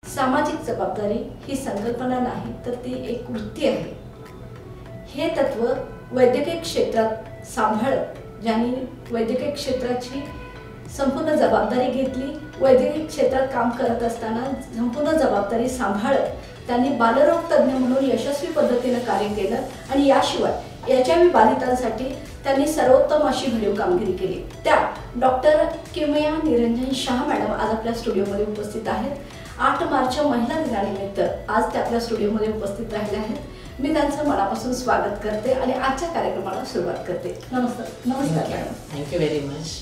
सामाजिक जबाबदारी ही संकल्पना नाही तर ती एक वृत्ती आहे। हे तत्व वैद्यकीय क्षेत्रात सांभाळत ज्यांनी वैद्यकीय क्षेत्राची संपूर्ण जबाबदारी घेतली, वैद्यकीय क्षेत्रात काम करत असताना संपूर्ण जबाबदारी सांभाळत त्यांनी बालरोग तज्ञ म्हणून यशस्वी पद्धतीने कार्य केलं आणि याशिवाय एचआयव्ही बाधितांसाठी त्यांनी सर्वोत्तम अशी भरीव कामगिरी केली। त्या डॉक्टर किमया निरंजन शाह मॅडम आज आपल्या स्टुडिओमध्ये उपस्थित आहेत। 8 मार्च महिला दिनानिमित्त आज ते आपल्या स्टुडिओमध्ये उपस्थित राहिले आहेत। मी त्यांचं मनापासून स्वागत करते आणि आजच्या कार्यक्रमाला सुरुवात करते। नमस्कार मॅडम। Thank you very much.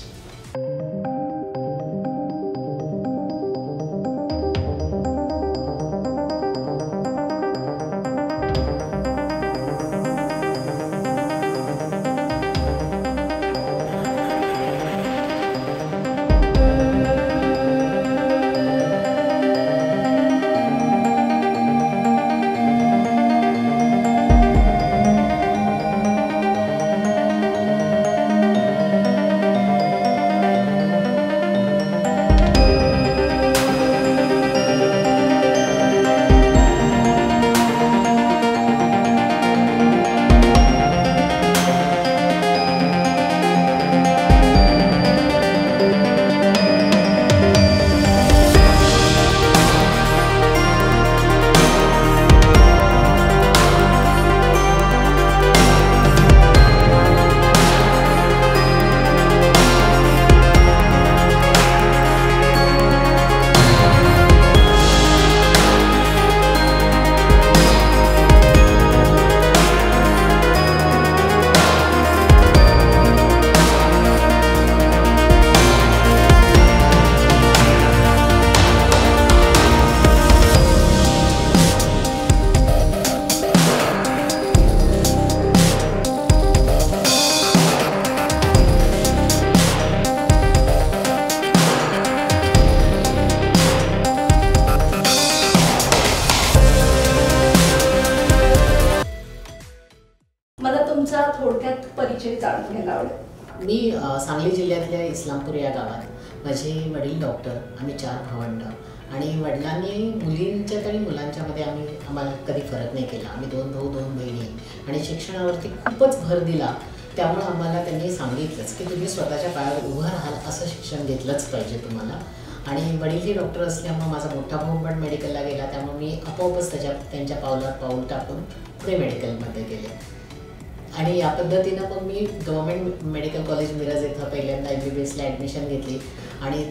थोडक्यात परिचय जाणून घ्यायला आवडेल। मी सांगली जिल्ह्यातल्या इस्लामपूर या गावात, माझे वडील डॉक्टर, आम्ही 4 भावंड आणि वडिलांनी मुलींच्यात आणि मुलांच्यामध्ये आम्हाला कधी फरक नाही केला। आम्ही 2 भाऊ 2 बहिणी आणि शिक्षणावरती खूपच भर दिला। त्यामुळे आम्हाला त्यांनी सांगितलंच की तुम्ही स्वतःच्या पायावर उभं राहाल असं शिक्षण घेतलंच पाहिजे तुम्हाला। आणि वडीलही डॉक्टर असल्यामुळे माझा मोठा भाऊ पण मेडिकलला गेला, त्यामुळे मी आपोआपच त्यांच्या पावलात पाऊल टाकून पुढे मेडिकलमध्ये गेले। आणि या पद्धतीनं मग मी गव्हर्नमेंट मेडिकल कॉलेज मिरज इथं पहिल्यांदा MBBSला ॲडमिशन घेतली आणि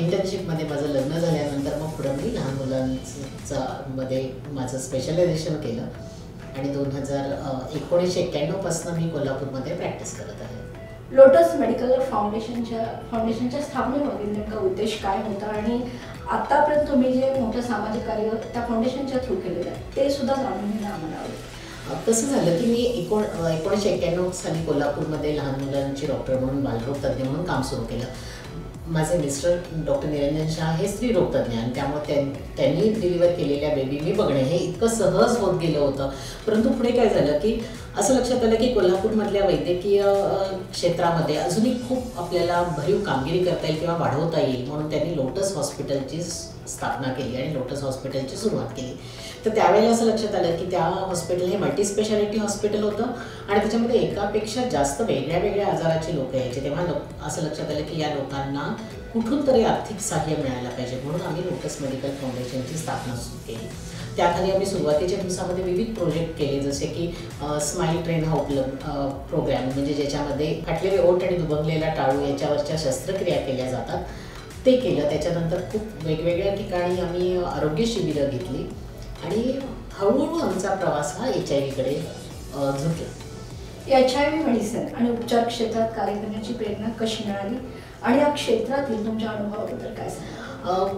इंटर्नशिपमध्ये माझं लग्न झाल्यानंतर मग पुढं मी लहान मुलांमध्ये माझं स्पेशलायझेशन केलं आणि 1991 पासून मी कोल्हापूरमध्ये प्रॅक्टिस करत आहे। लोटस मेडिकल फाउंडेशनच्या स्थापनेमागील नेमका उद्देश काय होता आणि आतापर्यंत तुम्ही जे मोठं सामाजिक कार्य त्या फाउंडेशनच्या थ्रू केलेलं आहे ते सुद्धा जाणून घेणं आम्हाला आवडेल। कसं झालं की मी 1991 साली कोल्हापूरमध्ये लहान मुलांची डॉक्टर म्हणून, बालरोग तज्ज्ञ म्हणून काम सुरू केलं। माझे मिस्टर डॉक्टर निरंजन शाह हे स्त्रीरोग तज्ज्ञ आणि त्यामुळे त्यांनी डिलिव्हर केलेल्या बेबी मी बघणे हे इतकं सहज होत गेलं होतं। परंतु पुढे काय झालं की असं लक्षात आलं की कोल्हापूरमधल्या वैद्यकीय क्षेत्रामध्ये अजूनही खूप आपल्याला भरीव कामगिरी करता येईल किंवा वाढवता येईल, म्हणून त्यांनी लोटस हॉस्पिटलची स्थापना केली आणि लोटस हॉस्पिटलची सुरुवात केली। तर त्यावेळेला असं लक्षात आलं की त्या हॉस्पिटल हे मल्टीस्पेशालिटी हॉस्पिटल होतं आणि त्याच्यामध्ये एकापेक्षा जास्त वेगळ्या आजाराची लोक यायचे। तेव्हा असं लक्षात आलं की या लोकांना कुठून तरी आर्थिक सहाय्य मिळायला पाहिजे, म्हणून आम्ही लोटस मेडिकल फाउंडेशनची स्थापना सुरू केली। त्याखाली आम्ही सुरुवातीच्या दिवसामध्ये विविध प्रोजेक्ट केले, जसे की स्माईल ट्रेन हा प्रोग्राम, म्हणजे ज्याच्यामध्ये फाटलेले ओठ आणि दुभंगलेला टाळू याच्यावरच्या शस्त्रक्रिया केल्या जातात, ते केलं। त्याच्यानंतर खूप वेगवेगळ्या ठिकाणी आम्ही आरोग्य शिबिरं घेतली आणि हळूहळू आमचा प्रवास हा HIV झुकला। HIV मेडिसिन आणि उपचार क्षेत्रात कार्य करण्याची प्रेरणा कशी मिळाली आणि या क्षेत्रातील तुमच्या अनुभवाबद्दल काय सांगाल?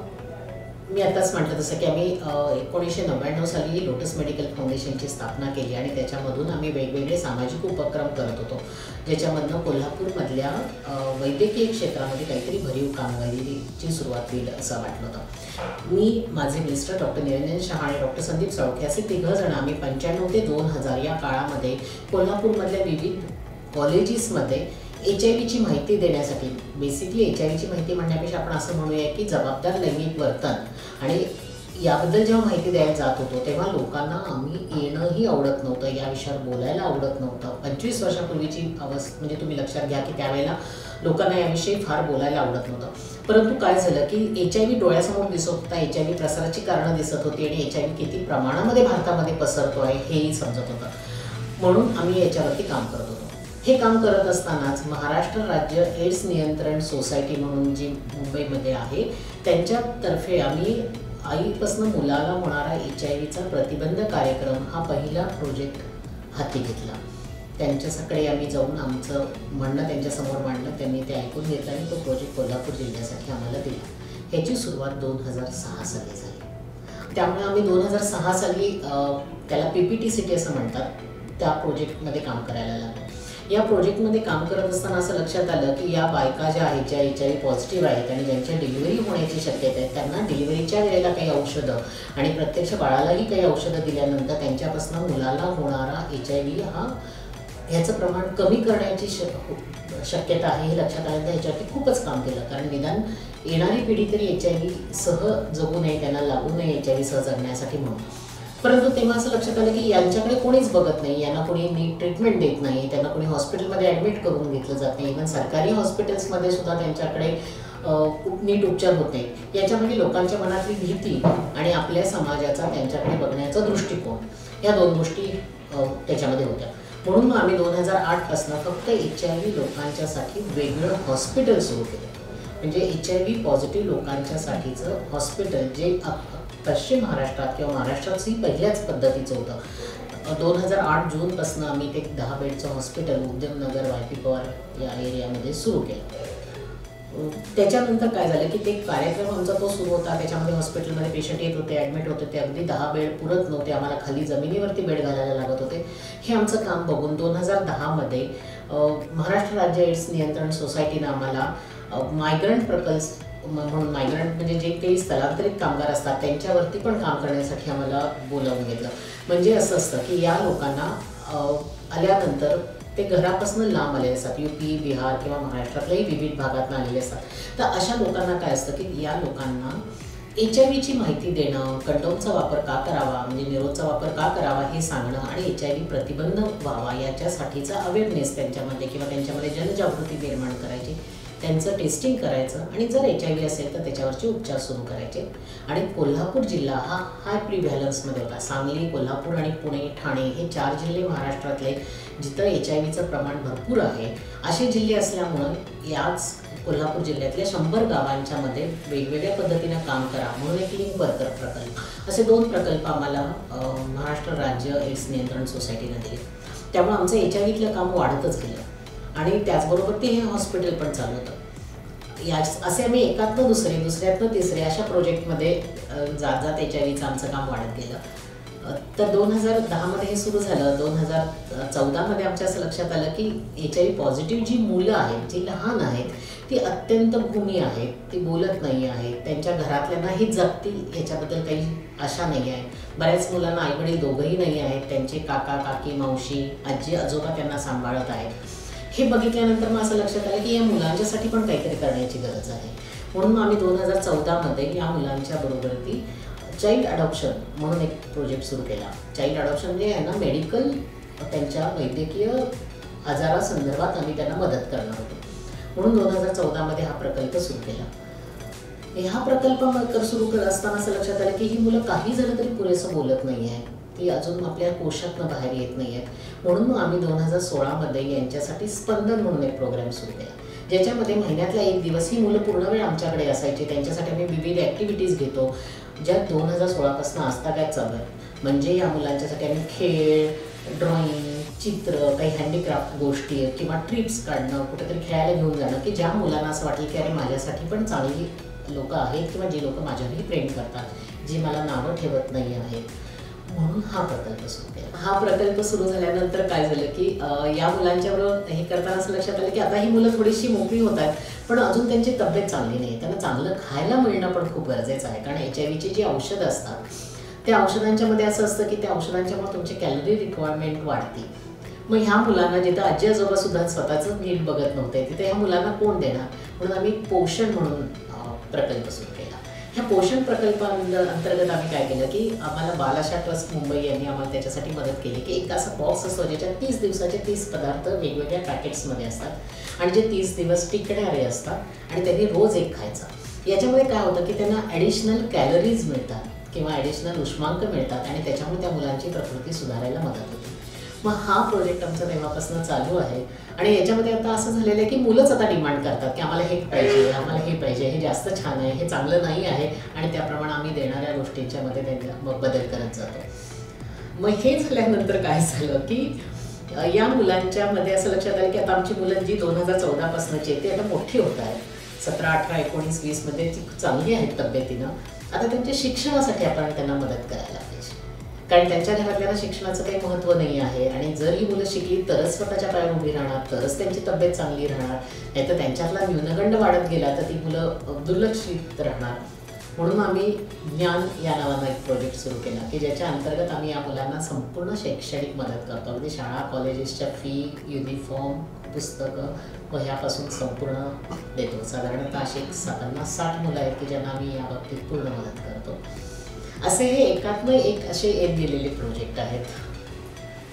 मी आताच म्हटलं तसं की आम्ही 1999 साली लोटस मेडिकल फाउंडेशनची स्थापना केली आणि त्याच्यामधून आम्ही वेगवेगळे सामाजिक उपक्रम करत होतो, ज्याच्यामधनं कोल्हापूरमधल्या वैद्यकीय क्षेत्रामध्ये काहीतरी भरीव कामगिरीची सुरुवात होईल असं वाटलं होतं. मी, माझे मिस्टर डॉक्टर निरंजन शहा आणि डॉक्टर संदीप साळुंखे असे 3 जण आम्ही 95 ते 2000 या काळामध्ये कोल्हापूरमधल्या विविध कॉलेजेसमध्ये HIV ची माहिती देण्यासाठी, बेसिकली HIV ची माहिती म्हणण्यापेक्षा आपण असं म्हणूया की जबाबदार लैंगिक वर्तन आणि याबद्दल जेव्हा माहिती द्यायला जात होतो तेव्हा लोकांना आम्ही येणंही आवडत नव्हतं, या विषयावर बोलायला आवडत नव्हतं. 25 वर्षापूर्वीची अवस्था म्हणजे तुम्ही लक्षात घ्या की त्यावेळेला लोकांना याविषयी फार बोलायला आवडत नव्हतं. परंतु काय झालं की HIV डोळ्यासमोर दिसत होता, HIV प्रसाराची कारणं दिसत होती आणि HIV किती प्रमाणामध्ये भारतामध्ये पसरतो आहे हेही समजत होतं. म्हणून आम्ही याच्यावरती काम करत होतो. हे काम करत असतानाच महाराष्ट्र राज्य एड्स नियंत्रण सोसायटी म्हणून जी मुंबईमध्ये आहे त्यांच्यातर्फे आम्ही आईपासून मुलाला होणारा HIV प्रतिबंध कार्यक्रम हा पहिला प्रोजेक्ट हाती घेतला. त्यांच्याकडे आम्ही जाऊन आमचं म्हणणं त्यांच्यासमोर मांडलं, त्यांनी ते ऐकून घेतलं आणि तो प्रोजेक्ट कोल्हापूर जिल्ह्यासाठी आम्हाला दिला. ह्याची सुरुवात 2006 साली झाली. त्यामुळे आम्ही 2006 साली त्याला PPTCT असं म्हणतात, त्या प्रोजेक्टमध्ये काम करायला लागलो. या प्रोजेक्टमध्ये काम करत असताना असं लक्षात आलं की या बायका ज्या आहेत, ज्या HIV पॉझिटिव्ह आहेत आणि ज्यांच्या डिलिव्हरी होण्याची शक्यता आहे, त्यांना डिलिव्हरीच्या वेळेला काही औषधं आणि प्रत्यक्ष बाळालाही काही औषधं दिल्यानंतर त्यांच्यापासून मुलाला होणारा HIV ह्याचं प्रमाण कमी करण्याची शक्यता आहे हे लक्षात आल्यानंतर ह्याच्यावरती खूपच काम केलं. कारण निदान येणारी पिढी तरी HIV सह जगू नये, त्यांना लागू नये HIV सह जगण्यासाठी म्हणून. परंतु तेव्हा असं लक्षात आलं की यांच्याकडे कोणीच बघत नाही, यांना कोणी नीट ट्रीटमेंट देत नाही, त्यांना कोणी हॉस्पिटलमध्ये ॲडमिट करून घेतलं जात नाही. इव्हन सरकारी हॉस्पिटल्समध्ये सुद्धा त्यांच्याकडे नीट उपचार होत नाही. याच्यामध्ये लोकांच्या मनातली भीती आणि आपल्या समाजाचा त्यांच्याकडे बघण्याचा दृष्टिकोन, या 2 गोष्टी त्याच्यामध्ये होत्या. म्हणून मग आम्ही 2008 पासून फक्त HIV लोकांच्यासाठी वेगळं हॉस्पिटल सुरू केलं. म्हणजे HIV पॉझिटिव्ह लोकांच्यासाठीचं हॉस्पिटल जे पश्चिम महाराष्ट्रात किंवा महाराष्ट्रातही पहिल्याच पद्धतीचं होतं. 2008 जूनपासून आम्ही ते 10 बेडचं हॉस्पिटल उद्यमनगर YP पवार या एरियामध्ये सुरू केलं. त्याच्यानंतर काय झालं की ते कार्यक्रम आमचा तो सुरू होता, त्याच्यामध्ये हॉस्पिटलमध्ये पेशंट येत होते, ॲडमिट होते, ते अगदी 10 बेड पुरत नव्हते, आम्हाला खाली जमिनीवरती बेड घालायला लागत होते. हे आमचं काम बघून 2010मध्ये महाराष्ट्र राज्य एड्स नियंत्रण सोसायटीनं आम्हाला मायग्रंट प्रकल्प म्हणून, मायग्रंट म्हणजे जे काही स्थलांतरित कामगार असतात त्यांच्यावरती पण काम करण्यासाठी आम्हाला बोलावून घेतलं. म्हणजे असं असतं की या लोकांना आल्यानंतर ते घरापासून लांब आलेले असतात, UP, बिहार किंवा महाराष्ट्रातल्याही विविध भागातून आलेले असतात. तर अशा लोकांना काय असतं की या लोकांना HIV माहिती देणं, कंडोमचा वापर का करावा, म्हणजे निरोधचा वापर का करावा हे सांगणं आणि HIV प्रतिबंध व्हावा याच्यासाठीचा अवेअरनेस त्यांच्यामध्ये किंवा त्यांच्यामध्ये जनजागृती निर्माण करायची, त्यांचं टेस्टिंग करायचं आणि जर HIV असेल तर त्याच्यावरचे उपचार सुरू करायचे. आणि कोल्हापूर जिल्हा हा हाय प्रिव्हॅलन्समध्ये होता. सांगली, कोल्हापूर आणि पुणे, ठाणे हे 4 जिल्हे महाराष्ट्रातले जिथं HIVचं प्रमाण भरपूर आहे असे जिल्हे असल्यामुळं याच कोल्हापूर जिल्ह्यातल्या 100 गावांच्यामध्ये वेगवेगळ्या पद्धतीनं काम करा म्हणून एक लिंक वर्कर प्रकल्प, असे 2 प्रकल्प आम्हाला महाराष्ट्र राज्य एड्स नियंत्रण सोसायटीनं दिले. त्यामुळे आमचं HIVतलं काम वाढतच गेलं आणि त्याचबरोबर ते हे हॉस्पिटल पण चालू होतं. असे आम्ही एकातनं दुसरे, दुसऱ्यातनं तिसरे अशा प्रोजेक्टमध्ये जात जात HIVचं आमचं काम वाढत गेलं. तर 2010मध्ये हे सुरू झालं. 2014मध्ये आमच्या असं लक्षात आलं की HIV पॉझिटिव्ह जी मुलं आहेत, जी लहान आहेत, ती अत्यंत भूमी आहेत, ती बोलत नाही आहेत, त्यांच्या घरातल्यांनाही जगतील याच्याबद्दल काही आशा नाही आहे. बऱ्याच मुलांना आईवडील दोघंही नाही आहेत, त्यांचे काका, काकी, मावशी, आजी, आजोबा त्यांना सांभाळत आहेत. हे बघितल्यानंतर मग असं लक्षात आलं की या मुलांच्यासाठी पण काहीतरी करण्याची गरज आहे. म्हणून मग आम्ही 2014मध्ये या मुलांच्या बरोबरती चाइल्ड अडॉप्शन म्हणून एक प्रोजेक्ट सुरू केला. चाइल्ड अडॉप्शन म्हणजे आहे ना, मेडिकल त्यांच्या वैद्यकीय आजारासंदर्भात आम्ही त्यांना मदत करणार होतो. म्हणून 2014मध्ये हा प्रकल्प सुरू केला. हा प्रकल्प सुरू करत असताना असं लक्षात आलं की ही मुलं काही झालं तरी पुरेसं बोलत नाही आहे, ती अजून आपल्या कोशातनं बाहेर येत नाही आहेत. म्हणून मग आम्ही 2016मध्ये यांच्यासाठी स्पंदन म्हणून एक प्रोग्राम सुरू केला, ज्याच्यामध्ये महिन्यातला 1 दिवस ही मुलं पूर्ण वेळ आमच्याकडे असायची. त्यांच्यासाठी आम्ही विविध ॲक्टिव्हिटीज घेतो, ज्या 2016पासून आजतागायत चालू आहे. म्हणजे या मुलांच्यासाठी आम्ही खेळ, ड्रॉइंग, चित्र, काही हँडीक्राफ्ट गोष्टी किंवा ट्रिप्स काढणं, कुठेतरी खेळायला घेऊन जाणं, की ज्या मुलांना असं वाटेल की अरे माझ्यासाठी पण चांगली लोक आहेत किंवा जी लोक माझ्यावरही प्रेम करतात, जी मला नावं ठेवत नाही आहेत, म्हणून हा प्रकल्प सुरू केला. हा प्रकल्प सुरू झाल्यानंतर काय झालं की या मुलांच्याबरोबर हे करताना असं लक्षात आलं की आता ही मुलं थोडीशी मोकळी होत आहेत, पण अजून त्यांची तब्येत चांगली नाही. त्यांना चांगलं खायला मिळणं पण खूप गरजेचं आहे, कारण HIV ची जी औषधं असतात त्या औषधांच्यामध्ये असं असतं की त्या औषधांच्यामुळे तुमची कॅलरी रिक्वायरमेंट वाढते. मग ह्या मुलांना जिथं आजी आजोबा सुद्धा स्वतःचं नीट बघत नव्हते तिथे ह्या मुलांना कोण देणार, म्हणून आम्ही पोषण म्हणून प्रकल्प सुरू केला. ह्या पोषण प्रकल्पाअंतर्गत आम्ही काय केलं की आम्हाला बालाशा ट्रस्ट मुंबई यांनी आम्हाला त्याच्यासाठी मदत केली की एक असा बॉक्स असतो ज्याच्यात 30 दिवसाचे 30 पदार्थ वेगवेगळ्या पॅकेट्समध्ये असतात आणि जे 30 दिवस टिकणारे असतात आणि त्यांनी रोज एक खायचा. याच्यामुळे काय होतं की त्यांना ॲडिशनल कॅलरीज मिळतात किंवा ॲडिशनल उष्मांक मिळतात आणि त्याच्यामुळे त्या मुलांची प्रकृती सुधारायला मदत होते. मग हा प्रोजेक्ट आमचा तेव्हापासून चालू आहे आणि याच्यामध्ये आता असं झालेलं आहे की मुलंच आता डिमांड करतात की आम्हाला हे पाहिजे, आम्हाला हे पाहिजे, हे जास्त छान आहे, हे चांगलं नाही आहे आणि त्याप्रमाणे आम्ही देणाऱ्या गोष्टींच्यामध्ये त्यांना मग बदल करत जातो. मग हे झाल्यानंतर काय झालं की या मुलांच्यामध्ये असं लक्षात आलं की आता आमची मुलं जी 2014पासूनची आहे ती आता मोठी होत आहेत, 17, 18, 19, 20मध्ये ती चांगली आहेत तब्येतीनं. आता त्यांच्या शिक्षणासाठी आपण त्यांना मदत करायला पाहिजे, कारण त्यांच्या घरातल्याला शिक्षणाचं काही महत्त्व नाही आहे आणि जर ही मुलं शिकली तरच स्वतःच्या पायावर उभी राहणार, तरच त्यांची तब्येत चांगली राहणार, नाही तर त्यांच्यातला न्यूनगंड वाढत गेला तर ती मुलं दुर्लक्षित राहणार. म्हणून आम्ही ज्ञान या नावानं एक प्रोजेक्ट सुरू केला की ज्याच्या अंतर्गत आम्ही या मुलांना संपूर्ण शैक्षणिक मदत करतो. अगदी शाळा कॉलेजेसच्या फी, युनिफॉर्म, पुस्तकं ह्यापासून संपूर्ण देतो. साधारणतः असे 50-60 मुलं आहेत की ज्यांना आम्ही या बाबतीत पूर्ण मदत करतो. असे हे एकात्म एक असे एक दिलेले प्रोजेक्ट आहेत.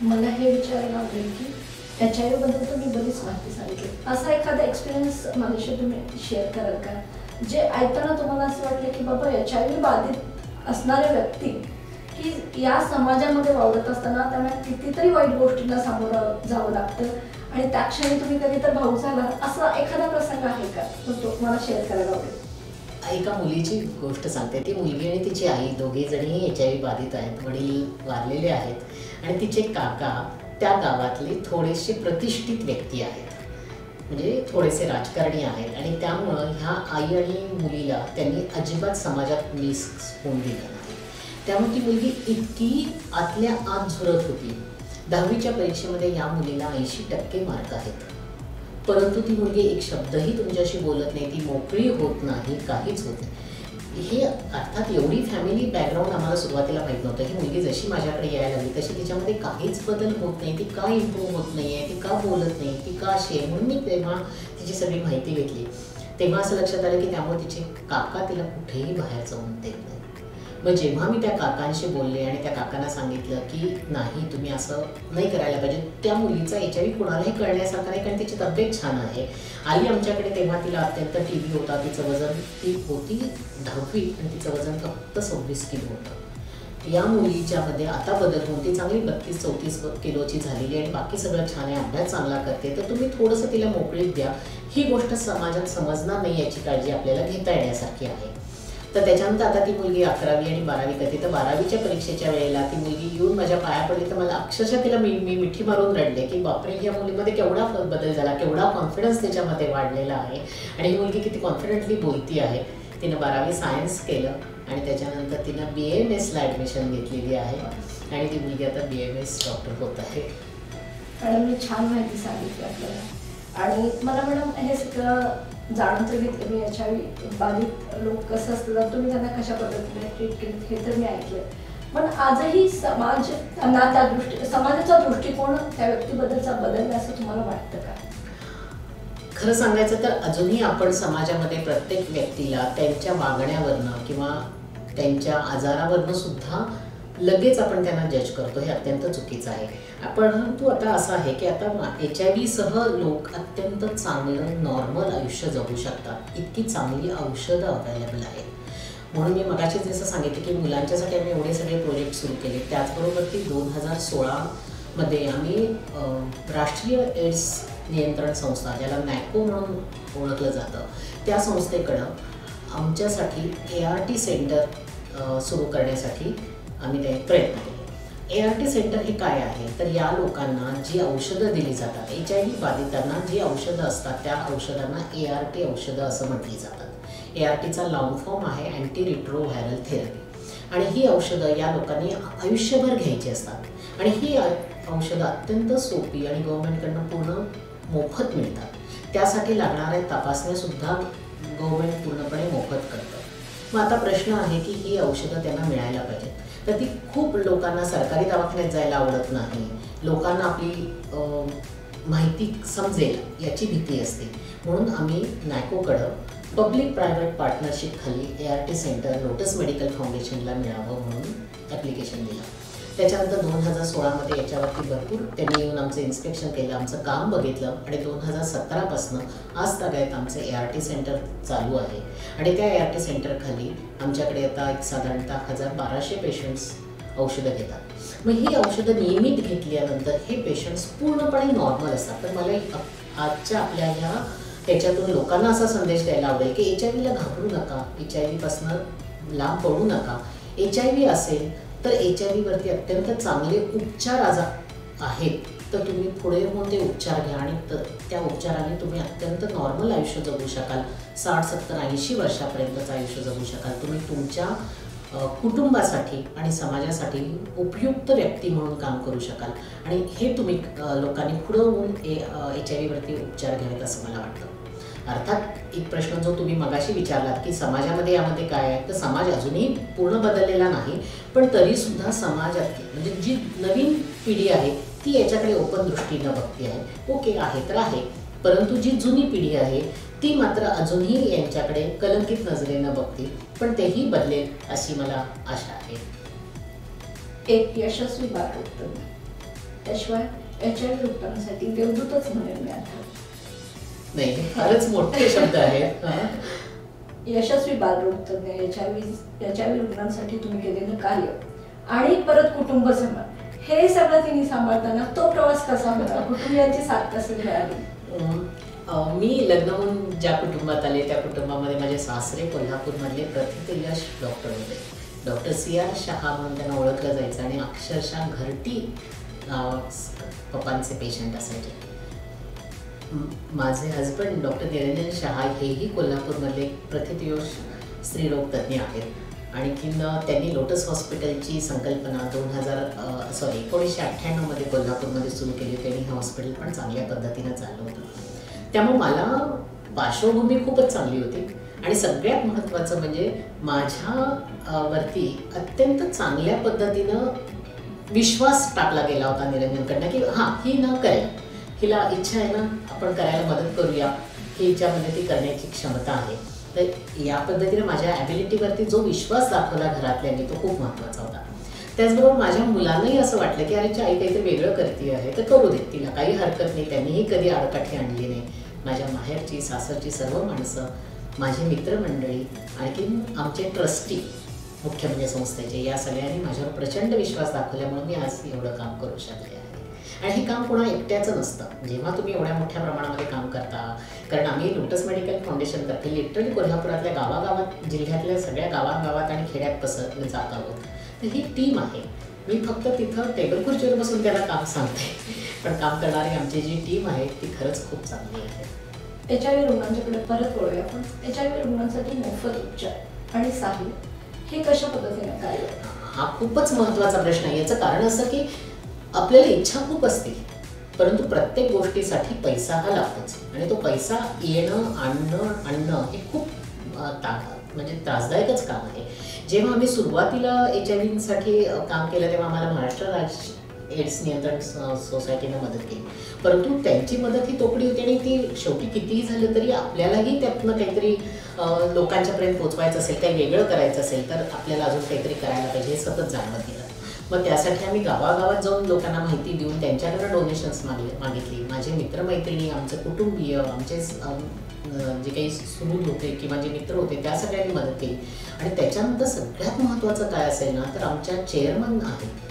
मला हे विचारायला आवडेल की HIV बद्दल तुम्ही बरीच माहिती सांगितली, असा एखादा एक्सपिरियन्स माझ्याशी तुम्ही शेअर कराल का, जे ऐकताना तुम्हाला असं वाटलं की बाबा HIV बाधित असणाऱ्या व्यक्ती की या समाजामध्ये वावरत असताना त्यांना कितीतरी वाईट गोष्टींना सामोरं जावं लागतं आणि त्या क्षणी तुम्ही कधी तर भाऊ झाला, असा एखादा प्रसंग आहे का, तो मला शेअर करायला आवडेल. एका मुलीची गोष्ट सांगते. ती मुलगी आणि तिची आई दोघेजणही HIV बाधित आहेत, वडील वारलेले आहेत आणि तिचे काका त्या गावातले थोडेसे प्रतिष्ठित व्यक्ती आहेत, म्हणजे थोडेसे राजकारणी आहेत आणि त्यामुळं ह्या आई आणि मुलीला त्यांनी अजिबात समाजात मिस होऊन दिलं नाही. त्यामुळे ती मुलगी इतकी आतल्या आत झुरत होती. 10वीच्या परीक्षेमध्ये या मुलीला 80% मार्क आहेत, परंतु ती मुलगी एक शब्दही तुमच्याशी बोलत नाही, ती मोकळी होत नाही, काहीच होत नाही. हे अर्थात एवढी फॅमिली बॅकग्राऊंड आम्हाला सुरुवातीला माहीत नव्हतं. ही मुलगी जशी माझ्याकडे यायला लागली तशी तिच्यामध्ये काहीच बदल होत नाही, ती का इम्प्रूव्ह होत नाही आहे, ती का बोलत नाही, ती का अशी आहे. म्हणून मी तेव्हा तिची सगळी माहिती घेतली. तेव्हा असं लक्षात आलं की त्यामुळे तिचे काका तिला कुठेही बाहेर जाऊन देत नाही. मग जेव्हा मी त्या काकांशी बोलले आणि त्या काकांना सांगितलं की नाही, तुम्ही असं नाही करायला पाहिजे, त्या मुलीचा HIV कोणालाही कळण्यासारखं नाही, कारण तिची तब्येत छान आहे. आली आमच्याकडे तेव्हा तिला अत्यंत TB होता, तिचं वजन, ती होती 10वी आणि तिचं वजन फक्त 26 किलो होतं. या मुलीच्यामध्ये आता बदल होऊन ती चांगली 32-34 किलोची झालेली आणि बाकी सगळं छान आहे, अभ्यास चांगला करते. तर तुम्ही थोडंसं तिला मोकळीक द्या. ही गोष्ट समाजात समजणार नाही याची काळजी आपल्याला घेता येण्यासारखी आहे. तर त्याच्यानंतर आता ती मुलगी 11वी आणि 12वी करते. तर 12वीच्या परीक्षेच्या वेळेला ती मुलगी येऊन माझ्या पाया पडली, तर मला अक्षरशः तिला मी मिठी मारून रडले की बापरे, ह्या मुलीमध्ये केवढा बदल झाला, केवढा कॉन्फिडन्स त्याच्यामध्ये वाढलेला आहे आणि ही मुलगी किती कॉन्फिडेंटली बोलती आहे. तिनं 12वी सायन्स केलं आणि त्याच्यानंतर तिनं BAMSला ॲडमिशन घेतलेली आहे आणि ती मुलगी आता BAMS डॉक्टर होत आहे. मॅडम, मी छान माहिती सांगितली आपल्याला आणि मला मॅडम हे सगळं जाणून तर घेतलं मी HIV बाधित लोक कसं असतं, तुम्ही त्यांना कशा पद्धतीने ट्रीट केलं हे तर मी ऐकलं, पण आजही समाज त्यांना त्या समाजाचा दृष्टिकोन त्या व्यक्तीबद्दलचा बदलला असं तुम्हाला वाटतं का? खरं सांगायचं तर अजूनही आपण समाजामध्ये प्रत्येक व्यक्तीला त्यांच्या वागण्यावरनं किंवा त्यांच्या आजारावरनं सुद्धा लगेच आपण त्यांना जज करतो, हे अत्यंत चुकीचं आहे. परंतु आता असं आहे की आता HIV सह लोक अत्यंत चांगलं नॉर्मल आयुष्य जगू शकतात. इतकी चांगली औषधं अवेलेबल आहेत. म्हणून मी मगाशी जसं सांगितलं की मुलांच्यासाठी आम्ही एवढे सगळे प्रोजेक्ट सुरू केले. त्याचबरोबर ती 2016मध्ये आम्ही राष्ट्रीय एड्स नियंत्रण संस्था, ज्याला NACO म्हणून ओळखलं जातं, त्या संस्थेकडं आमच्यासाठी ART सेंटर सुरू करण्यासाठी आम्ही ते प्रयत्न केले. ART सेंटर हे काय आहे तर या लोकांना जी औषधं दिली जातात, HIV बाधितांना जी औषधं असतात त्या औषधांना ART औषधं असं म्हटली जातात. ARTचा लॉंग फॉर्म आहे, अँटी रिट्रोव्हायरल थेरपी. आणि ही औषधं या लोकांनी आयुष्यभर घ्यायची असतात आणि ही औषधं अत्यंत सोपी आणि गव्हर्नमेंटकडनं पूर्ण मोफत मिळतात. त्यासाठी लागणाऱ्या तपासण्यासुद्धा गव्हर्नमेंट पूर्णपणे मोफत करतं. मग आता प्रश्न आहे की ही औषधं त्यांना मिळायला पाहिजेत. तर ती खूप लोकांना सरकारी दवाखान्यात जायला आवडत नाही, लोकांना आपली माहिती समजेल याची भीती असते. म्हणून आम्ही नॅकोकडं पब्लिक प्रायव्हेट पार्टनरशिप खाली ART सेंटर लोटस मेडिकल फाउंडेशनला मिळावं म्हणून ॲप्लिकेशन दिलं. त्याच्यानंतर 2016मध्ये याच्यावरती भरपूर त्यांनी येऊन आमचं इन्स्पेक्शन केलं, आमचं काम बघितलं आणि 2017पासून आज तागायत आमचं ART सेंटर चालू आहे. आणि त्या ART सेंटरखाली आमच्याकडे आता एक साधारणतः 1200 पेशंट्स औषधं घेतात. मग ही औषधं नियमित घेतल्यानंतर हे पेशंट्स पूर्णपणे नॉर्मल असतात. तर मला आजच्या आपल्या ह्या त्याच्यातून लोकांना असा संदेश द्यायला आवडेल की HIV ला घाबरू नका, HIV पासून लांब पडू नका. HIV असेल तर HIV वरती अत्यंत चांगले उपचार आहेत, तर तुम्ही पुढे होऊन ते उपचार घ्या आणि त्या उपचाराने तुम्ही अत्यंत नॉर्मल आयुष्य जगू शकाल. 60, 70, 80 वर्षापर्यंतचं आयुष्य जगू शकाल. तुम्ही तुमच्या कुटुंबासाठी आणि समाजासाठी उपयुक्त व्यक्ती म्हणून काम करू शकाल. आणि हे तुम्ही लोकांनी पुढं होऊन HIV वरती उपचार घ्यावेत असं मला वाटतं. अर्थात एक प्रश्न जो तुम्ही मगाशी विचारलात की समाजामध्ये यामध्ये काय आहे, तर समाज अजूनही पूर्ण बदललेला नाही, पण तरीसुद्धा समाजात म्हणजे जी नवीन पिढी आहे ती याच्याकडे ओपन दृष्टीनं बघते आहे. ओके आहे तर आहे, परंतु जी जुनी पिढी आहे ती मात्र अजूनही यांच्याकडे कलंकित नजरेनं बघते, पण तेही बदलेल अशी मला आशा आहे. एक यशस्वी बालरोगतज्ञ, त्याशिवाय HIV रुग्णांसाठी देवदूतच म्हणेल मी आता. नाही, फारच मोठे शब्द आहेत. यशस्वी बालरोगतज्ञ, HIV रुग्णांसाठी तुम्ही केलेलं कार्य आणि परत कुटुंब सांभाळ, हे सगळं तिने सांभाळताना तो प्रवास कसा होता, कुटुंबियांची साथ कशी मिळाली? मी लग्न होऊन ज्या कुटुंबात आले त्या कुटुंबामध्ये माझे सासरे कोल्हापूरमधले प्रथितयश डॉक्टर होते. डॉक्टर CR शहा म्हणून त्यांना ओळखलं जायचं आणि अक्षरशः घरटी पप्पांचे पेशंट असायचे. माझे हजबंड डॉक्टर निरंजन शहा हेही कोल्हापूरमधले प्रथितयश स्त्रीरोग तज्ज्ञ आहेत. आणखीन त्यांनी लोटस हॉस्पिटलची संकल्पना 1998मध्ये कोल्हापूरमध्ये सुरू केली. त्यांनी हे हॉस्पिटल पण चांगल्या पद्धतीनं चालवलं. त्यामुळे मला पार्श्वभूमी खूपच चांगली होती आणि सगळ्यात महत्त्वाचं म्हणजे माझ्या वरती अत्यंत चांगल्या पद्धतीनं विश्वास टाकला गेला होता निरंजनकडनं की हां, ही न करेल, हिला इच्छा आहे ना, आपण करायला मदत करूया, हिच्यामध्ये ती करण्याची क्षमता आहे. तर या पद्धतीने माझ्या ॲबिलिटीवरती जो विश्वास दाखवला घरातल्यांनी तो खूप महत्त्वाचा होता. त्याचबरोबर माझ्या मुलांनाही असं वाटलं की अरे आई काहीतरी वेगळं करते आहे तर करू दे, तिला काही हरकत नाही. त्यांनीही कधी आडकाठी आणली नाही. माझ्या माहेरची सासरची सर्व माणसं, माझे मित्रमंडळी, आणखीन आमचे ट्रस्टी मुख्य म्हणजे संस्थेचे, या सगळ्यांनी माझ्यावर प्रचंड विश्वास दाखवल्यामुळे मी आज एवढं काम करू शकले आहे. आणि हे काम कोणा एकट्याचं नसतं. जेव्हा तुम्ही एवढ्या मोठ्या प्रमाणामध्ये काम करता, कारण आम्ही लोटस मेडिकल फाउंडेशनतर्फे लिटरली कोल्हापुरातल्या गावागावात, जिल्ह्यातल्या सगळ्या गावागावात आणि खेड्यात जात आहोत. तर ही टीम आहे. मी फक्त तिथं टेबल खुर्चीवर बसून त्याला काम सांगते, पण काम करणारी आमची जी टीम आहे ती खरंच खूप चांगली आहे. HIV रुग्णांच्याकडे परत वळूया. आपण HIV रुग्णांसाठी मोफत उपचार आणि साहित्य हे कशा पद्धतीने काय? हा खूपच महत्त्वाचा प्रश्न आहे. याचं कारण असं की आपल्याला इच्छा खूप असते, परंतु प्रत्येक गोष्टीसाठी पैसा हा लागतोच आणि तो पैसा येणं आणणं हे खूप म्हणजे त्रासदायकच काम आहे. जेव्हा आम्ही सुरुवातीला HIV काम केलं तेव्हा आम्हाला महाराष्ट्र राज्य एड्स नियंत्रण सोसायटीनं मदत केली, परंतु त्यांची मदत ही तोकडी होती आणि ती शेवटी कितीही झालं तरी आपल्यालाही त्यातनं काहीतरी लोकांच्यापर्यंत पोचवायचं असेल, काही वेगळं करायचं असेल तर आपल्याला अजून काहीतरी करायला पाहिजे हे सतत जाणवत गेलं. मग त्यासाठी आम्ही गावागावात जाऊन लोकांना माहिती देऊन त्यांच्याकडनं डोनेशन्स मागितली. माझे मित्रमैत्रिणी, आमचे कुटुंबीय, आमचे जे काही सुहृद होते किंवा जे मित्र होते त्या सगळ्यांनी मदत केली. आणि त्याच्यानंतर सगळ्यात महत्त्वाचं काय असेल ना, तर आमच्या चेअरमन आहेत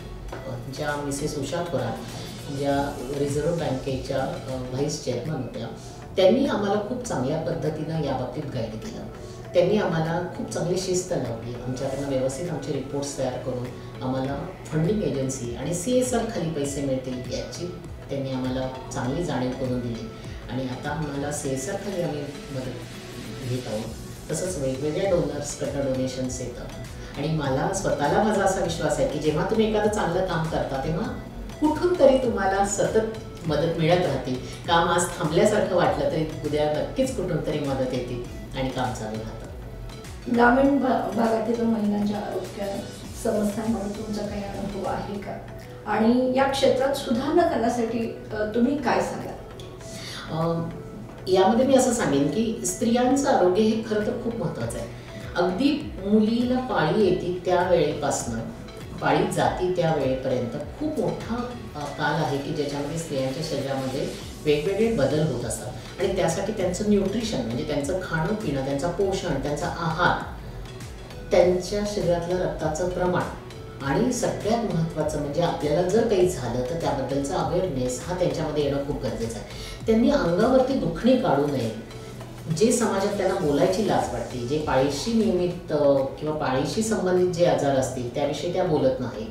ज्या मिसेस उषा थोरात, ज्या रिझर्व्ह बँकेच्या व्हाईस चेअरमन होत्या, त्यांनी आम्हाला खूप चांगल्या पद्धतीनं याबाबतीत गाईड केलं. त्यांनी आम्हाला खूप चांगली शिस्त लावली. आमच्याकडनं व्यवस्थित आमचे रिपोर्ट्स तयार करून आम्हाला फंडिंग एजन्सी आणि CSR खाली पैसे मिळतील याची त्यांनी आम्हाला चांगली जाणीव करून दिली. आणि आता आम्हाला CSR खाली आम्ही मदत घेत आहोत. तसंच वेगवेगळ्या डोनर्सकडनं डोनेशन्स येतात आणि मला स्वतःला माझा असा विश्वास आहे की जेव्हा तुम्ही एखादं चांगलं काम करता तेव्हा कुठून तरी तुम्हाला सतत मदत मिळत राहते. काम आज थांबल्यासारखं वाटलं तरी उद्या नक्कीच कुठून तरी मदत येते आणि काम चालू राहतं. ग्रामीण भागातील महिलांच्या आरोग्य समस्यांवर तुमचा काही अनुभव आहे का, आणि या क्षेत्रात सुधारणा करण्यासाठी तुम्ही काय सांगाल? यामध्ये मी असं सांगेन की स्त्रियांचं आरोग्य हे खरं तर खूप महत्त्वाचं आहे. अगदी मुलीला पाळी येते त्यावेळेपासनं पाळी जाती त्या वेळेपर्यंत खूप मोठा काल आहे की ज्याच्यामध्ये स्त्रियांच्या शरीरामध्ये वेगवेगळे बदल होत असतात आणि त्यासाठी त्यांचं न्यूट्रिशन म्हणजे त्यांचं खाणं पिणं, त्यांचं पोषण, त्यांचा आहार, त्यांच्या शरीरातलं रक्ताचं प्रमाण आणि सगळ्यात महत्त्वाचं म्हणजे आपल्याला जर काही झालं तर त्याबद्दलचा अवेअरनेस हा त्यांच्यामध्ये येणं खूप गरजेचं आहे. त्यांनी अंगावरती दुखणी काढू नये. जे समाजात त्यांना बोलायची लाज वाटते, जे पाळीशी नियमित किंवा पाळीशी संबंधित जे आजार असतील त्याविषयी त्या बोलत नाहीत,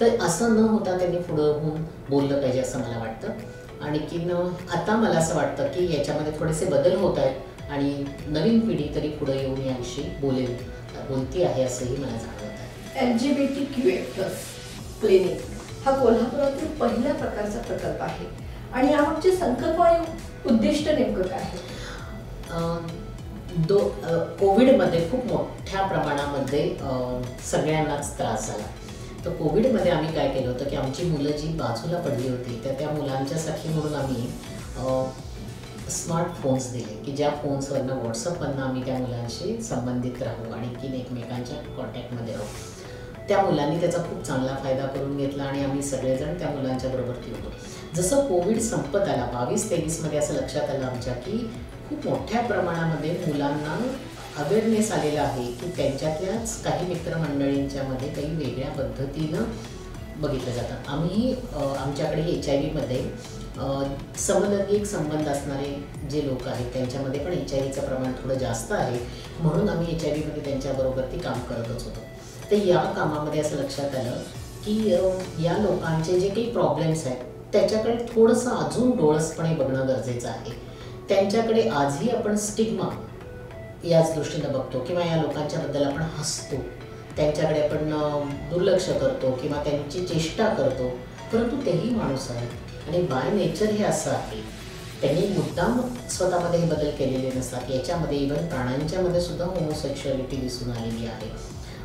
तर असं न होता त्यांनी पुढं होऊन बोललं पाहिजे असं मला वाटतं. आणखीन आता मला असं वाटतं की याच्यामध्ये थोडेसे बदल होत आहेत आणि नवीन पिढी तरी पुढं येऊन याविषयी बोलती आहे असंही मला जाणवत आहे. LGBTQA+ क्लिनिक हा कोल्हापुरातील पहिल्या प्रकारचा प्रकल्प आहे आणि यामागची संकल्प आणि उद्दिष्ट नेमकं काय आहे? कोविडमध्ये खूप मोठ्या प्रमाणामध्ये सगळ्यांनाच त्रास झाला. तर कोविडमध्ये आम्ही काय केलं होतं की आमची मुलं जी बाजूला पडली होती तर त्या मुलांच्यासाठी म्हणून आम्ही स्मार्टफोन्स दिले की ज्या फोन्सवरनं व्हॉट्सअपवरनं आम्ही त्या मुलांशी संबंधित राहू आणि एकमेकांच्या कॉन्टॅक्टमध्ये राहू. त्या मुलांनी त्याचा खूप चांगला फायदा करून घेतला आणि आम्ही सगळेजण त्या मुलांच्या बरोबर होतो. जसं कोविड संपत आला 22-23मध्ये असं लक्षात आलं आमच्या की खूप मोठ्या प्रमाणामध्ये मुलांना अवेअरनेस आलेला आहे की त्यांच्यातल्याच काही मित्रमंडळींच्यामध्ये काही वेगळ्या पद्धतीनं बघितलं जातं. आम्ही आमच्याकडे HIV-मध्ये समलैंगिक संबंध असणारे जे लोक आहेत त्यांच्यामध्ये पण HIVचं प्रमाण थोडं जास्त आहे म्हणून आम्ही HIVमध्ये त्यांच्याबरोबर ते काम करतच होतो. तर या कामामध्ये असं लक्षात आलं की या लोकांचे जे काही प्रॉब्लेम्स आहेत त्याच्याकडे थोडंसं अजून डोळसपणे बघणं गरजेचं आहे. त्यांच्याकडे आजही आपण स्टिग्मा याच दृष्टीनं बघतो किंवा या लोकांच्याबद्दल आपण हसतो, त्यांच्याकडे आपण दुर्लक्ष करतो किंवा त्यांची चेष्टा करतो, परंतु तेही माणूस आहेत आणि बाय नेचर हे असं आहे. त्यांनी मुद्दाम स्वतःमध्ये हे बदल केलेले नसतात. याच्यामध्ये इव्हन प्राण्यांच्यामध्ये सुद्धा होमोसेक्शुअलिटी दिसून आलेली आहे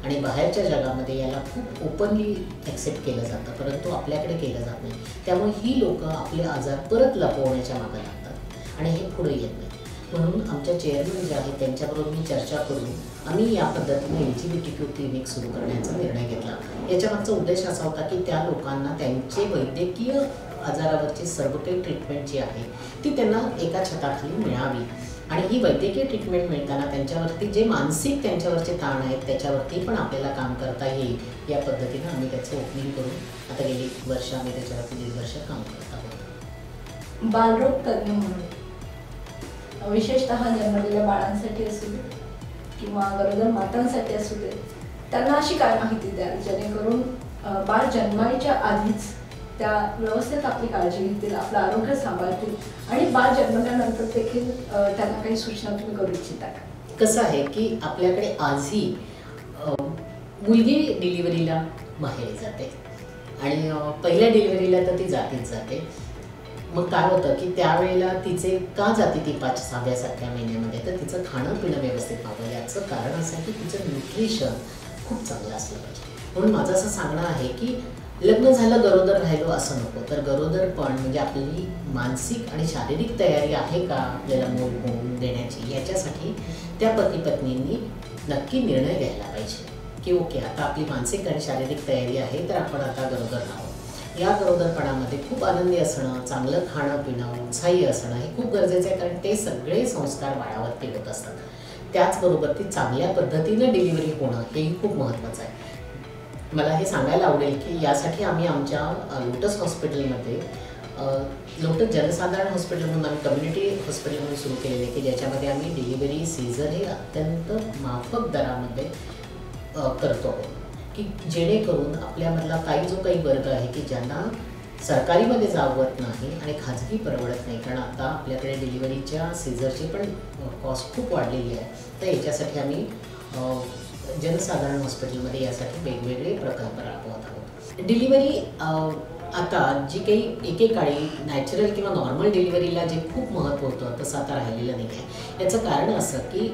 आणि बाहेरच्या जगामध्ये याला खूप ओपनली ॲक्सेप्ट केलं जातं परंतु आपल्याकडे केलं जात नाही. त्यामुळे ही लोकं आपले आजार परत लपवण्याच्या मागे लागतात आणि हे पुढे येत नाही. म्हणून आमच्या चेअरमन जे आहेत त्यांच्याबरोबर मी चर्चा करून आम्ही या पद्धतीने LGBTQ क्लिनिक सुरू करण्याचा निर्णय घेतला. याच्यामागचा उद्देश असा होता की त्या लोकांना त्यांचे वैद्यकीय आजारावरची सर्व काही ट्रीटमेंट जी आहे ती त्यांना एका छताखाली मिळावी आणि ही वैद्यकीय ट्रीटमेंट मिळताना त्यांच्यावरती जे मानसिक त्यांच्यावरचे ताण आहेत त्याच्यावरती पण आपल्याला काम करता येईल या पद्धतीनं आम्ही त्याचं ओपनिंग करून आता गेली वर्ष आम्ही त्याच्यावरती 1.5 वर्ष काम करत आहोत. बालरोग तज्ज्ञ म्हणून विशेषतः जन्मलेल्या बाळांसाठी असू दे किंवा गरोदर मातांसाठी असू दे त्यांना अशी काय माहिती द्याल जेणेकरून बाळ जन्माच्या आधीच त्या व्यवस्थित आपली काळजी घेतील, आपलं आरोग्य सांभाळतील आणि बाळ जन्मल्यानंतर देखील त्यांना काही सूचना तुम्ही करू इच्छिता का? कसं आहे की आपल्याकडे आजही मुलगी डिलिव्हरीला माहेरी जाते आणि पहिल्या डिलिव्हरीला तर ती जातीच जाते. मग काय होतं की त्यावेळेला तिचे का जाते ती 5-6-7 महिन्यामध्ये तर तिचं खाणं पिणं व्यवस्थित व्हावं याचं कारण असं आहे की तिचं न्यूट्रिशन खूप चांगलं असलं पाहिजे. म्हणून माझं असं सांगणं आहे की लग्न झालं गरोदर राहिलो असं नको, तर गरोदर पण म्हणजे आपली मानसिक आणि शारीरिक तयारी आहे का आपल्याला मूल होऊन देण्याची याच्यासाठी त्या पती पत्नींनी नक्की निर्णय घ्यायला पाहिजे की ओके आता आपली मानसिक आणि शारीरिक तयारी आहे तर आपण आता गरोदर राहावं. या गरोदरपणामध्ये खूप आनंदी असणं, चांगलं खाणं पिणं, उत्साही असणं हे खूप गरजेचं आहे कारण ते सगळे संस्कार बाळावरती होत असतात. त्याचबरोबर ती चांगल्या पद्धतीनं डिलिव्हरी होणं हेही खूप महत्त्वाचं आहे. मला हे सांगायला आवडेल की यासाठी आम्ही आमच्या लोटस हॉस्पिटलमध्ये लोटस जनसाधारण हॉस्पिटल म्हणून आम्ही कम्युनिटी हॉस्पिटल म्हणून सुरू केलेलं आहे की ज्याच्यामध्ये आम्ही डिलिव्हरी सीझर हे अत्यंत माफक दरामध्ये करतो आहोत की जेणेकरून आपल्यामधला काही जो काही वर्ग आहे की ज्यांना सरकारीमध्ये जावत नाही आणि खाजगी परवडत नाही, कारण आता आपल्याकडे डिलिव्हरीच्या सीझरची पण कॉस्ट खूप वाढलेली आहे. तर याच्यासाठी आम्ही जनसाधारण हॉस्पिटलमध्ये यासाठी वेगवेगळे प्रकल्प राबवत आहोत. डिलिव्हरी आता जी काही एकेकाळी नॅचरल किंवा नॉर्मल डिलिव्हरीला जे खूप महत्त्व होतं तसं आता राहिलेलं नाही आहे. याचं कारण असं की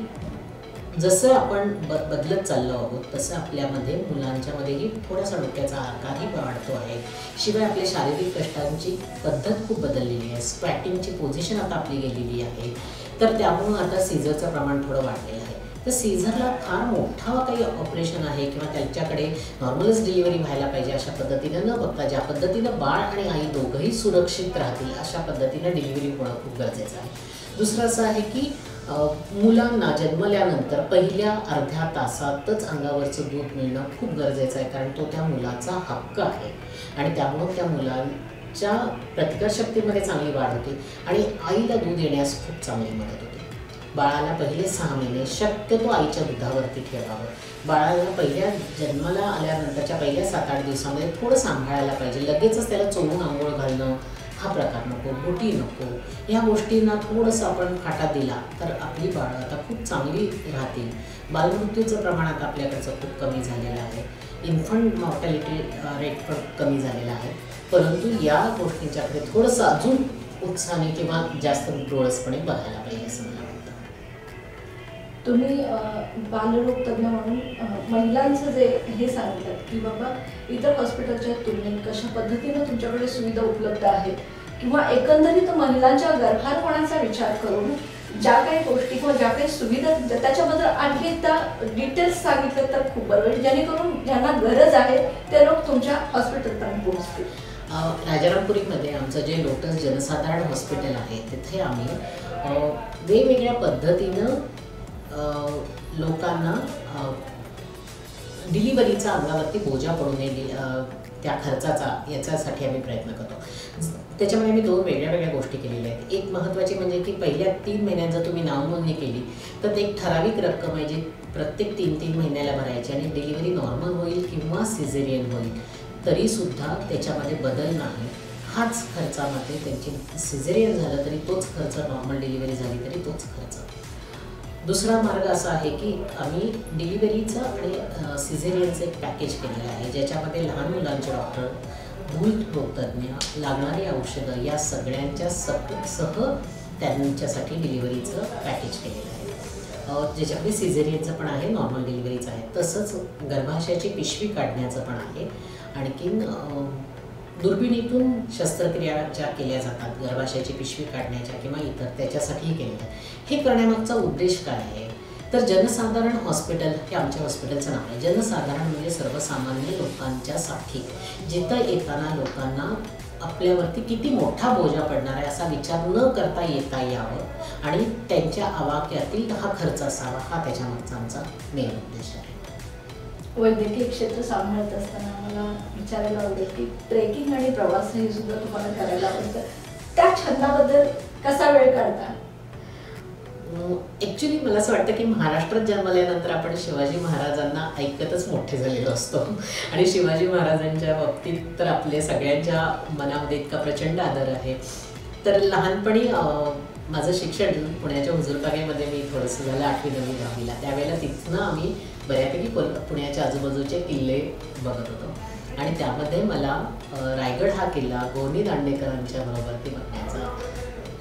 जसं आपण बदलत चाललो आहोत तसं आपल्यामध्ये मुलांच्यामध्येही थोडासा डोक्याचा आकारही वाढतो आहे. शिवाय आपल्या शारीरिक कष्टांची पद्धत खूप बदललेली आहे. स्क्वॅटिंगची पोझिशन आता आपली गेलेली आहे. तर त्यामुळं आता सीझरचं प्रमाण थोडं वाढलेलं आहे. तर सीझरला फार मोठा काही ऑपरेशन आहे किंवा त्याच्याकडे नॉर्मलच डिलिव्हरी व्हायला पाहिजे अशा पद्धतीनं न बघता ज्या पद्धतीनं बाळ आणि आई दोघंही सुरक्षित राहतील अशा पद्धतीनं डिलिव्हरी होणं खूप गरजेचं आहे. दुसरं असं आहे की मुलांना जन्मल्यानंतर पहिल्या अर्ध्या तासातच अंगावरचं दूध मिळणं खूप गरजेचं आहे, कारण तो त्या मुलाचा हक्क आहे आणि त्यामुळं त्या मुलांच्या प्रतिकारशक्तीमध्ये चांगली वाढ होते आणि आईला दूध येण्यास खूप चांगली मदत होते. बाळाला पहिले 6 महिने शक्यतो आईच्या दुधावरती ठेवावं. बाळाला पहिल्या जन्माला आल्यानंतरच्या पहिल्या 7-8 दिवसामध्ये थोडं सांभाळायला पाहिजे. लगेचच त्याला चोळून आंघोळ घालणं हा प्रकार नको, गुटी नको. ह्या गोष्टींना थोडंसं आपण फाटा दिला तर आपली बाळं आता खूप चांगली राहतील. बालमृत्यूचं प्रमाण आता आपल्याकडचं खूप कमी झालेलं आहे. इन्फंट मॉर्टॅलिटी रेट पण कमी झालेला आहे. परंतु या गोष्टींच्याकडे थोडंसं अजून उत्साहाने किंवा जास्त डोळसपणे बघायला पाहिजे असं मला वाटतं. तुम्ही बालरोग तज्ज्ञ म्हणून महिलांचं जे हे सांगितलं की बाबा इतर हॉस्पिटलच्या तुलनेत कशा पद्धतीनं तुमच्याकडे सुविधा उपलब्ध आहेत किंवा एकंदरीत महिलांच्या गर्भारपणाचा विचार करून ज्या काही गोष्टी किंवा ज्या काही सुविधा त्याच्याबद्दल आणखी एकदा डिटेल्स सांगितलं तर खूप बरं होईल, जेणेकरून ज्यांना गरज आहे ते लोक तुमच्या हॉस्पिटलपर्यंत पोहोचतील. राजारामपुरीमध्ये आमचं जे लोटस जनसाधारण हॉस्पिटल आहे तिथे आम्ही वेगवेगळ्या पद्धतीनं लोकांना डिलिव्हरीचा अंगावरती बोजा पडू नये त्या खर्चाचा याच्यासाठी आम्ही प्रयत्न करतो. त्याच्यामध्ये आम्ही 2 वेगळ्या गोष्टी केलेल्या आहेत. एक महत्त्वाची म्हणजे की पहिल्या 3 महिन्यात जर तुम्ही नावनोंदणी केली तर ते एक ठराविक रक्कम आहे जी प्रत्येक 3-3 महिन्याला भरायची आणि डिलिव्हरी नॉर्मल होईल किंवा सिझेरियन होईल तरीसुद्धा त्याच्यामध्ये बदल नाही. हाच खर्चामध्ये त्यांची सिझेरियन झालं तरी तोच खर्च, नॉर्मल डिलिव्हरी झाली तरी तोच खर्च. दुसरा मार्ग असा आहे की आम्ही डिलिव्हरीचं आणि सिझेरियनचं एक पॅकेज केलेलं आहे ज्याच्यामध्ये लहान मुलांचे डॉक्टर, भूल रोगतज्ञ, लागणारी औषधं या सगळ्यांच्या सह त्यांच्यासाठी डिलिव्हरीचं पॅकेज केलेलं आहे. ज्याच्यामध्ये सिझेरियनचं पण आहे, नॉर्मल डिलिव्हरीचं आहे. तसंच गर्भाशयाची पिशवी काढण्याचं पण आहे. आणखीन दुर्बिणीतून शस्त्रक्रिया ज्या केल्या जातात गर्भाशयाची पिशवी काढण्याच्या किंवा इतर त्याच्यासाठीही केलेलं आहे. हे करण्यामागचा उद्देश काय आहे तर जनसाधारण हॉस्पिटल हे आमच्या हॉस्पिटलचं नाव आहे. जनसाधारण म्हणजे सर्वसामान्य लोकांच्यासाठी जिथं येताना लोकांना आपल्यावरती किती मोठा बोजा पडणार आहे असा विचार न करता येता यावं आणि त्यांच्या आवाक्यातील हा खर्च असावा हा त्याच्यामागचा आमचा मेन उद्देश आहे. वैद्यकीय क्षेत्र सांभाळत असताना मला विचारायला आवडेल की ट्रेकिंग आणि प्रवास हे सुद्धा तुम्हाला करायला आवडतं. त्या छंदाबद्दल कसा वेळ काढता? ॲक्च्युली मला असं वाटतं की महाराष्ट्रात जन्मल्यानंतर आपण शिवाजी महाराजांना ऐकतच मोठे झालेलो असतो आणि शिवाजी महाराजांच्या बाबतीत तर आपल्या सगळ्यांच्या मनामध्ये इतका प्रचंड आदर आहे. तर लहानपणी माझं शिक्षण पुण्याच्या हुजूरबागेमध्ये मी थोडंसं झालं 8वी 9वी 10वीला. त्यावेळेला तिथनं आम्ही बऱ्यापैकी पुण्याच्या आजूबाजूचे किल्ले बघत होतो आणि त्यामध्ये मला रायगड हा किल्ला गोनी दांडेकरांच्या बरोबर बघण्याचा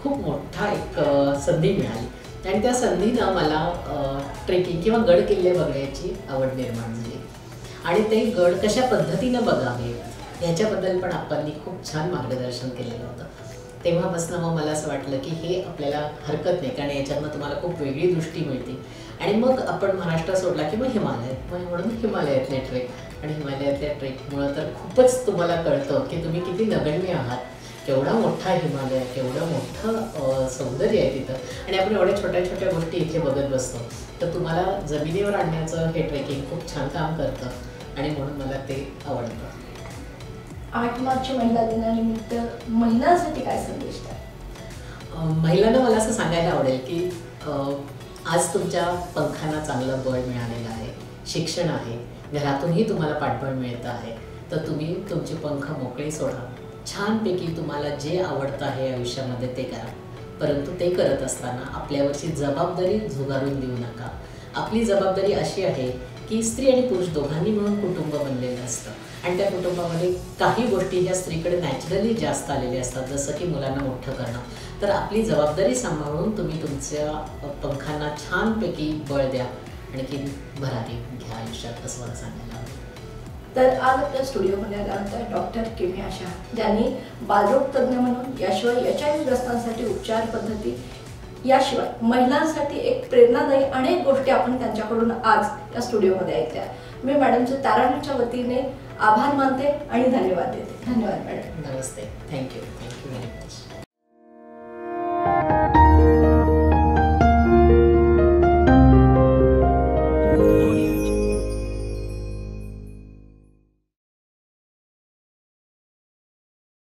खूप मोठा एक संधी मिळाली आणि त्या संधीनं मला ट्रेकिंग किंवा गड किल्ले बघण्याची आवड निर्माण झाली आणि ते गड कशा पद्धतीनं बघावे ह्याच्याबद्दल पण आपणनी खूप छान मार्गदर्शन केलेलं होतं. तेव्हापासून मग मला असं वाटलं की हे आपल्याला हरकत नाही, कारण याच्यातनं तुम्हाला खूप वेगळी दृष्टी मिळते. आणि मग आपण महाराष्ट्र सोडला की मग हिमालय, म्हणून हिमालयातले ट्रेक आणि हिमालयातल्या ट्रेकमुळं तर खूपच तुम्हाला कळतं की तुम्ही किती नगण्य आहात, केवढा मोठा हिमालय, केवढं मोठं सौंदर्य आहे तिथं आणि आपण एवढ्या छोट्या छोट्या गोष्टी इथे बघत बसतो. तर तुम्हाला जमिनीवर आणण्याचं हे ट्रेकिंग खूप छान काम करतं आणि म्हणून मला ते आवडतं. 8 मार्च महिला दिनानिमित्त महिलांसाठी काय संदेश द्या? महिलांना मला असं सांगायला आवडेल की आज तुमच्या पंखांना चांगलं बळ मिळालेलं आहे, शिक्षण आहे, घरातूनही तुम्हाला पाठबळ मिळतं आहे. तर तुम्ही तुमचे पंख मोकळे सोडा, छानपैकी तुम्हाला जे आवडतं आहे आयुष्यामध्ये ते करा, परंतु ते करत असताना आपल्यावरची जबाबदारी झुगारून देऊ नका. आपली जबाबदारी अशी आहे की स्त्री आणि पुरुष दोघांनी मिळून कुटुंब बनलेलं असतं आणि त्या कुटुंबामध्ये काही गोष्टी ह्या स्त्रीकडे नॅचरली जास्त आलेल्या असतात, जसं की मुलांना मोठं करणं. तर आपली जबाबदारी सांभाळून तुम्ही तुमच्या पंखांना छानपैकी बळ द्या आणि की भरारी घ्या आयुष्यात, असं मला सांगायला आवडेल. तर आज आपल्या स्टुडिओमध्ये आल्यानंतर डॉक्टर किमया शाह, ज्यांनी बालरोग तज्ज्ञ म्हणून, याशिवाय HIV ग्रस्तांसाठी उपचार पद्धती, याशिवाय महिलांसाठी एक प्रेरणादायी अनेक गोष्टी आपण त्यांच्याकडून आज या स्टुडिओमध्ये ऐकल्या. मी मॅडमचे तारांच्या वतीने आभार मानते आणि धन्यवाद देते. धन्यवाद मॅडम. नमस्ते. Thank you very much.